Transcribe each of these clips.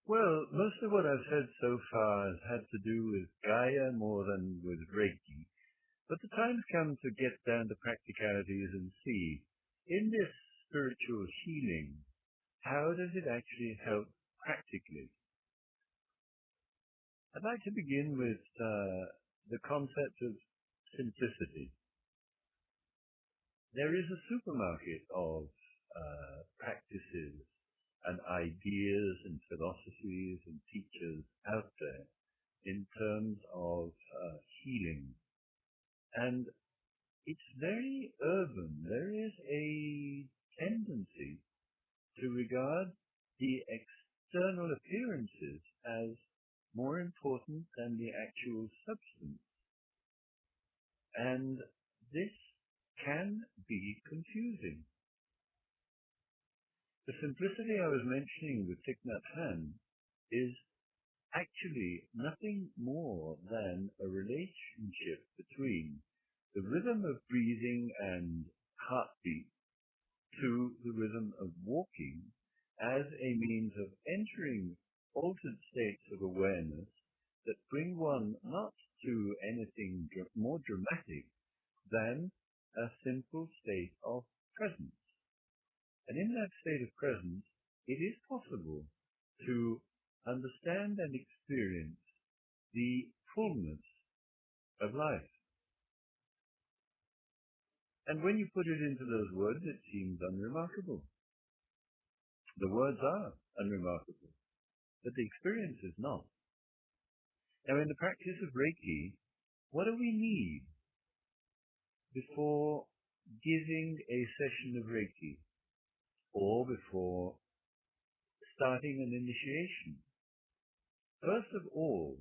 Well, most of what I've said so far has had to do with Gaia more than with Reiki, but the time's come to get down to practicalities and see, in this spiritual healing, how does it actually help practically? I'd like to begin with the concept of simplicity. There is a supermarket of practices and ideas and philosophies and teachers out there in terms of healing. And it's very urban. There is a tendency to regard the external appearances as more important than the actual substance. And this can be confusing. The simplicity I was mentioning with Thich Nhat Hanh is actually nothing more than a relationship between the rhythm of breathing and heartbeat to the rhythm of walking as a means of entering altered states of awareness that bring one not to anything more dramatic than a simple state of presence. And in that state of presence, it is possible to understand and experience the fullness of life. And when you put it into those words, it seems unremarkable. The words are unremarkable, but the experience is not. Now, in the practice of Reiki, what do we need before giving a session of Reiki or before starting an initiation? First of all,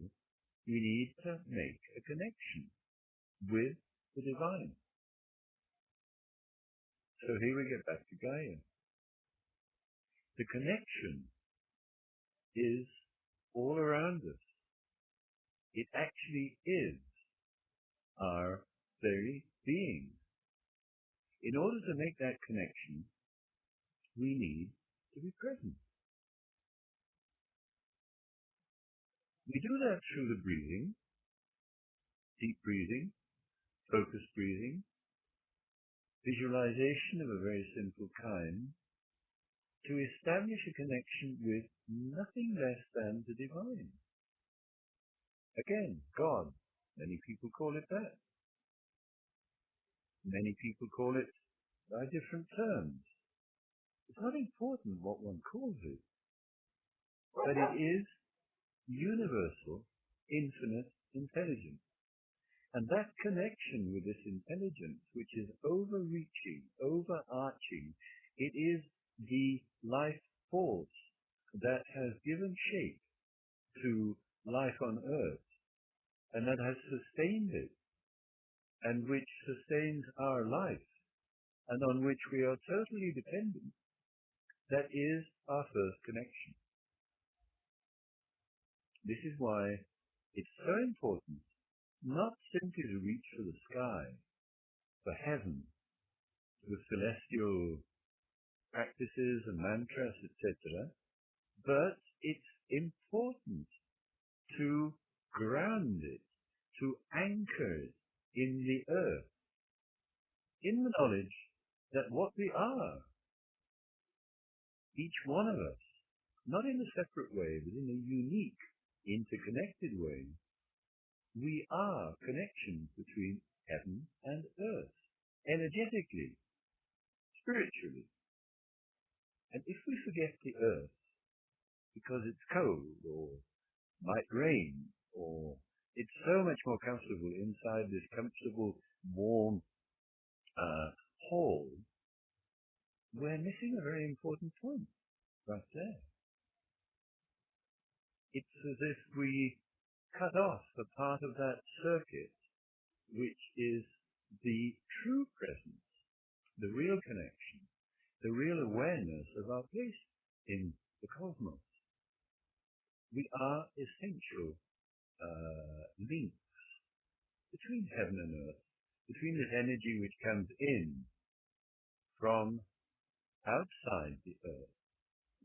we need to make a connection with the divine. So here we get back to Gaia. The connection is all around us. It actually is our very being. In order to make that connection, we need to be present. We do that through the breathing, deep breathing, focused breathing, visualization of a very simple kind, to establish a connection with nothing less than the divine. Again, God. Many people call it that. Many people call it by different terms. It's not important what one calls it, but it is universal, infinite intelligence. And that connection with this intelligence, which is overreaching, overarching, it is the life force that has given shape to life on Earth, and that has sustained it, and which sustains our life, and on which we are totally dependent. That is our first connection. This is why it's so important not simply to reach for the sky, for heaven, with celestial practices and mantras, etc., but it's important to ground it, to anchor it in the earth, in the knowledge that what we are, each one of us, not in a separate way, but in a unique, interconnected way, we are connections between heaven and earth, energetically, spiritually. And if we forget the earth, because it's cold, or might rain, or it's so much more comfortable inside this comfortable, warm hall, we're missing a very important point right there. It's as if we cut off a part of that circuit, which is the true presence, the real connection, the real awareness of our place in the cosmos. We are essential links between heaven and earth, between this energy which comes in from outside the earth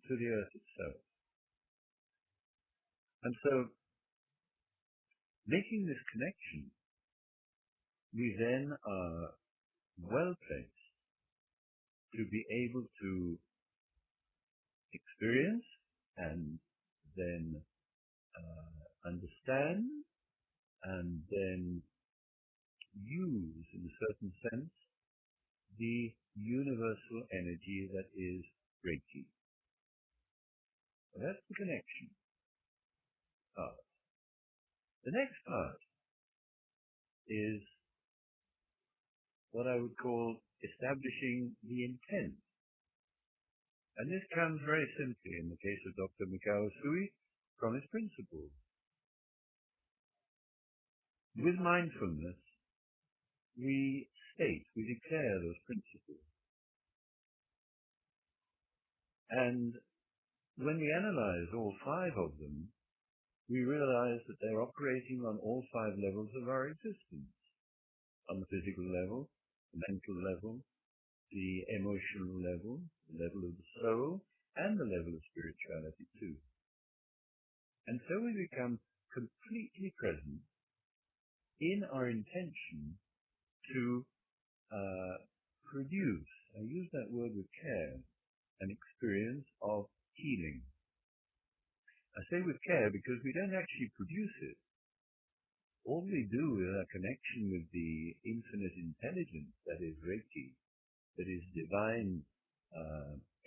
to the earth itself. And so, making this connection, we then are well placed to be able to experience and then understand and then use, in a certain sense, the universal energy that is Reiki. So that's the connection part. The next part is what I would call establishing the intent. And this comes very simply in the case of Dr. Mikao Sui from his principles. With mindfulness, we declare those principles. And when we analyze all 5 of them, we realize that they're operating on all 5 levels of our existence. On the physical level, the mental level, the emotional level, the level of the soul, and the level of spirituality too. And so we become completely present in our intention to produce, I use that word with care, an experience of healing. I say with care because we don't actually produce it. All we do is our connection with the infinite intelligence that is Reiki, that is divine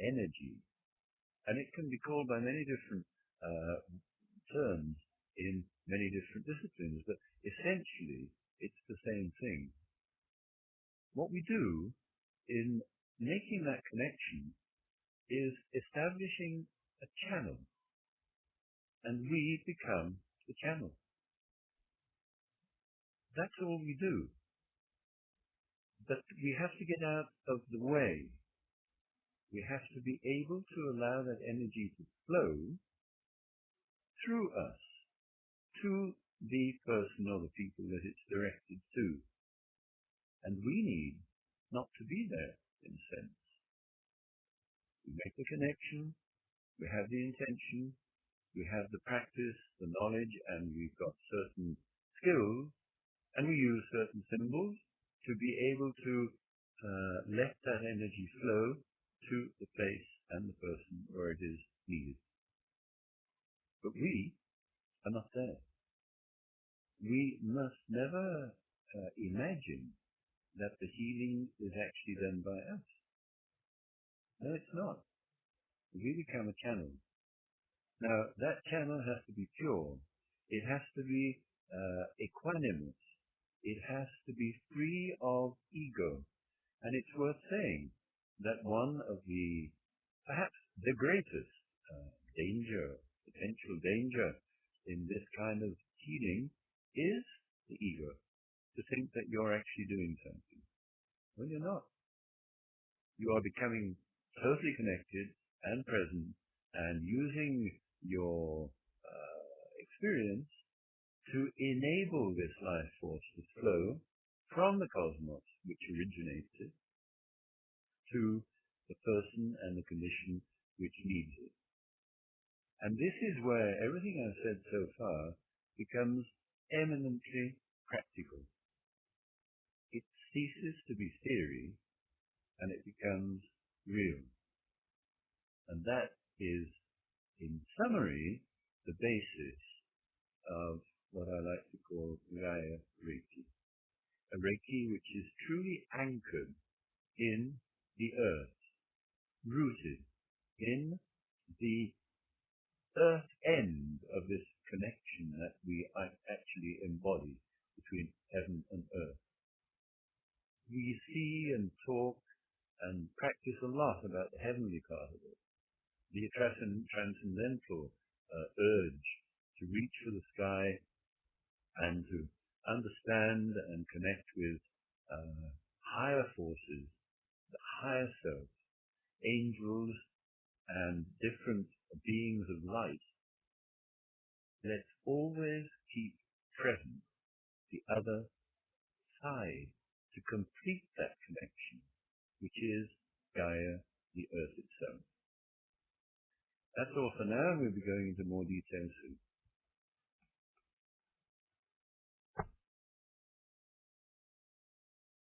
energy. And it can be called by many different terms in many different disciplines, but essentially it's the same thing. What we do in making that connection is establishing a channel, and we become the channel. That's all we do. But we have to get out of the way. We have to be able to allow that energy to flow through us to the person or the people that it's directed to. And we need not to be there, in a sense. We make the connection, we have the intention, we have the practice, the knowledge, and we've got certain skills, and we use certain symbols to be able to let that energy flow to the place and the person where it is needed. But we are not there. We must never imagine that the healing is actually done by us. No, it's not. We become a channel. Now, that channel has to be pure. It has to be equanimous. It has to be free of ego. And it's worth saying that one of the, perhaps the greatest potential danger in this kind of healing is the ego. To think that you're actually doing something. Well, you're not. You are becoming totally connected and present and using your experience to enable this life force to flow from the cosmos, which originated, to the person and the condition which needs it. And this is where everything I've said so far becomes eminently practical. It ceases to be theory and it becomes real. And that is, in summary, the basis of what I like to call Gaia Reiki. A Reiki which is truly anchored in the earth, rooted in the earth end of this connection that we actually embody between heaven and earth. We see and talk and practice a lot about the heavenly part of it, the transcendental urge to reach for the sky and to understand and connect with higher forces, the higher self, angels and different beings of light. Let's always keep present the other side to complete that connection, which is Gaia, the earth itself. That's all for now. We'll be going into more details soon.